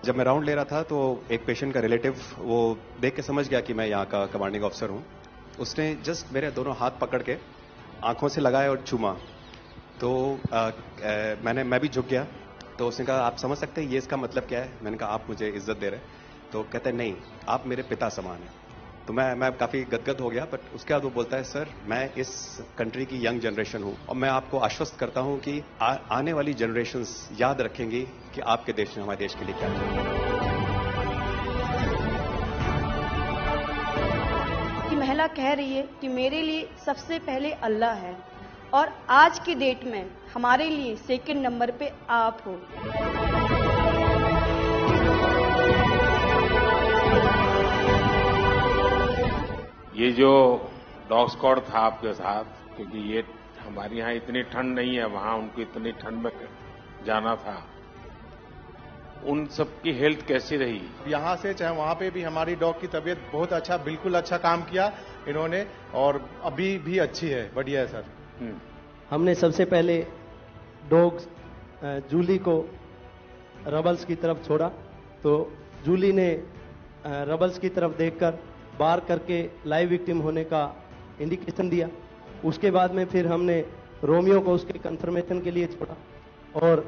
जब मैं राउंड ले रहा था तो एक पेशेंट का रिलेटिव वो देख के समझ गया कि मैं यहाँ का कमांडिंग ऑफिसर हूँ। उसने जस्ट मेरे दोनों हाथ पकड़ के आंखों से लगाए और चूमा। तो मैं भी झुक गया। तो उसने कहा आप समझ सकते हैं ये इसका मतलब क्या है? मैंने कहा आप मुझे इज्जत दे रहे हैं। तो कहते हैं नहीं, आप मेरे पिता समान हैं। तो मैं काफी गदगद हो गया। बट उसके बाद वो बोलता है सर मैं इस कंट्री की यंग जनरेशन हूं और मैं आपको आश्वस्त करता हूं कि आने वाली जनरेशंस याद रखेंगी कि आपके देश ने हमारे देश के लिए क्या किया। कि महिला कह रही है कि मेरे लिए सबसे पहले अल्लाह है और आज की डेट में हमारे लिए सेकंड नंबर पे आप हो। ये जो डॉग स्क्वाड था आपके साथ, क्योंकि ये हमारे यहाँ इतनी ठंड नहीं है, वहां उनको इतनी ठंड में जाना था, उन सबकी हेल्थ कैसी रही? यहाँ से चाहे वहाँ पे भी हमारी डॉग की तबीयत बहुत अच्छा, बिल्कुल अच्छा काम किया इन्होंने और अभी भी अच्छी है, बढ़िया है सर। हमने सबसे पहले डॉग जूली को रबल्स की तरफ छोड़ा तो जूली ने रबल्स की तरफ देखकर बार करके लाइव विक्टिम होने का इंडिकेशन दिया। उसके बाद में फिर हमने रोमियो को उसके कंफर्मेशन के लिए छोड़ा और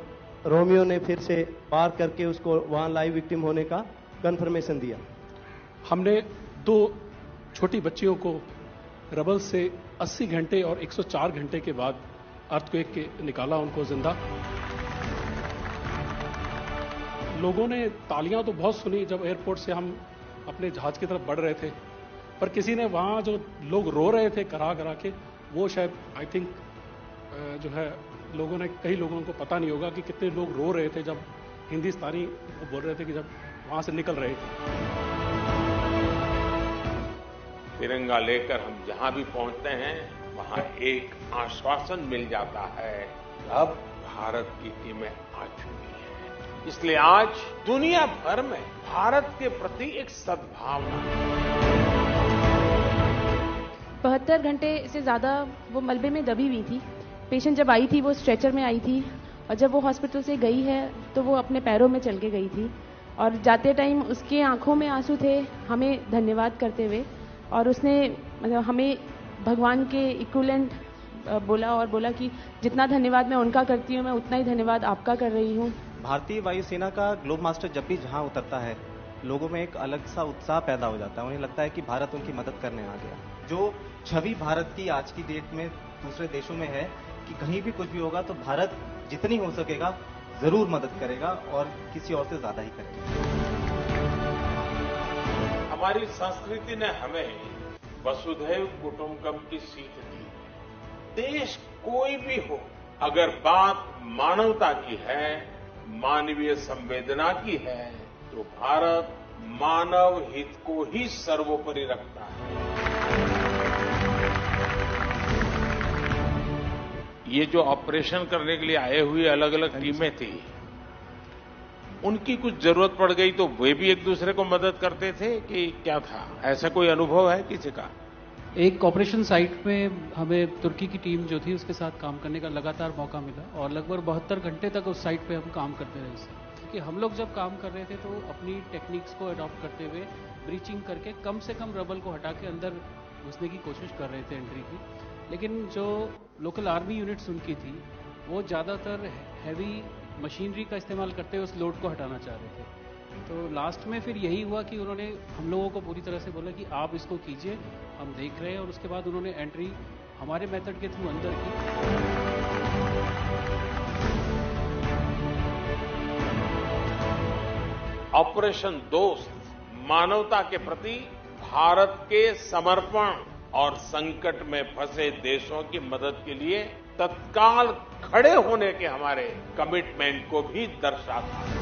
रोमियो ने फिर से बार करके उसको वहां लाइव विक्टिम होने का कंफर्मेशन दिया। हमने 2 छोटी बच्चियों को रबल से 80 घंटे और 104 घंटे के बाद अर्थक्वेक के निकाला उनको जिंदा। लोगों ने तालियां तो बहुत सुनी जब एयरपोर्ट से हम अपने जहाज की तरफ बढ़ रहे थे, पर किसी ने वहां जो लोग रो रहे थे करा करा के, वो शायद आई थिंक जो है लोगों ने, कई लोगों को पता नहीं होगा कि कितने लोग रो रहे थे जब हिंदुस्तानी बोल रहे थे कि जब वहां से निकल रहे थे। तिरंगा लेकर हम जहां भी पहुंचते हैं वहां एक आश्वासन मिल जाता है, अब भारत की टीमें आ चुकी हैं। इसलिए आज दुनिया भर में भारत के प्रति एक सद्भावना। 72 घंटे से ज्यादा वो मलबे में दबी हुई थी। पेशेंट जब आई थी वो स्ट्रेचर में आई थी और जब वो हॉस्पिटल से गई है तो वो अपने पैरों में चल के गई थी और जाते टाइम उसके आंखों में आंसू थे हमें धन्यवाद करते हुए, और उसने मतलब हमें भगवान के इक्विवेलेंट बोला और बोला कि जितना धन्यवाद मैं उनका करती हूँ मैं उतना ही धन्यवाद आपका कर रही हूँ। भारतीय वायुसेना का ग्लोब मास्टर जब भी जहां उतरता है लोगों में एक अलग सा उत्साह पैदा हो जाता है। उन्हें लगता है कि भारत उनकी मदद करने आ गया। जो छवि भारत की आज की डेट में दूसरे देशों में है कि कहीं भी कुछ भी होगा तो भारत जितनी हो सकेगा जरूर मदद करेगा और किसी और से ज्यादा ही करेगा। हमारी संस्कृति ने हमें वसुधैव कुटुंबकम की सीख दी। देश कोई भी हो, अगर बात मानवता की है, मानवीय संवेदना की है, तो भारत मानव हित को ही सर्वोपरि रखता है। ये जो ऑपरेशन करने के लिए आए हुए अलग अलग टीमें थी, उनकी कुछ जरूरत पड़ गई तो वे भी एक दूसरे को मदद करते थे कि क्या था? ऐसा कोई अनुभव है किसी का? एक ऑपरेशन साइट में हमें तुर्की की टीम जो थी उसके साथ काम करने का लगातार मौका मिला और लगभग 72 घंटे तक उस साइट पे हम काम करते रहे। क्योंकि हम लोग जब काम कर रहे थे तो अपनी टेक्निक्स को अडॉप्ट करते हुए ब्रीचिंग करके कम से कम रबल को हटा के अंदर घुसने की कोशिश कर रहे थे एंट्री की। लेकिन जो लोकल आर्मी यूनिट्स उनकी थी वो ज़्यादातर हैवी मशीनरी का इस्तेमाल करते हुए उस लोड को हटाना चाह रहे थे। तो लास्ट में फिर यही हुआ कि उन्होंने हम लोगों को पूरी तरह से बोला कि आप इसको कीजिए, हम देख रहे हैं, और उसके बाद उन्होंने एंट्री हमारे मेथड के थ्रू अंदर की। ऑपरेशन दोस्त मानवता के प्रति भारत के समर्पण और संकट में फंसे देशों की मदद के लिए तत्काल खड़े होने के हमारे कमिटमेंट को भी दर्शाता है।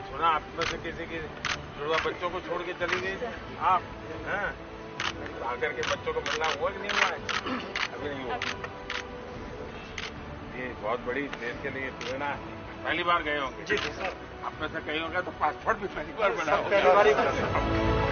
सुना आप में से किसी की जुड़वा बच्चों को छोड़ के चली गई थी आप, हैं? आकर के बच्चों को मिलना हुआ कि नहीं हुआ है? अभी नहीं हुआ। ये बहुत बड़ी देश के लिए प्रेरणा है। पहली बार गए होंगे? जी सर। आप में से कहीं होगा तो पासपोर्ट भी पहली बार बना होगा।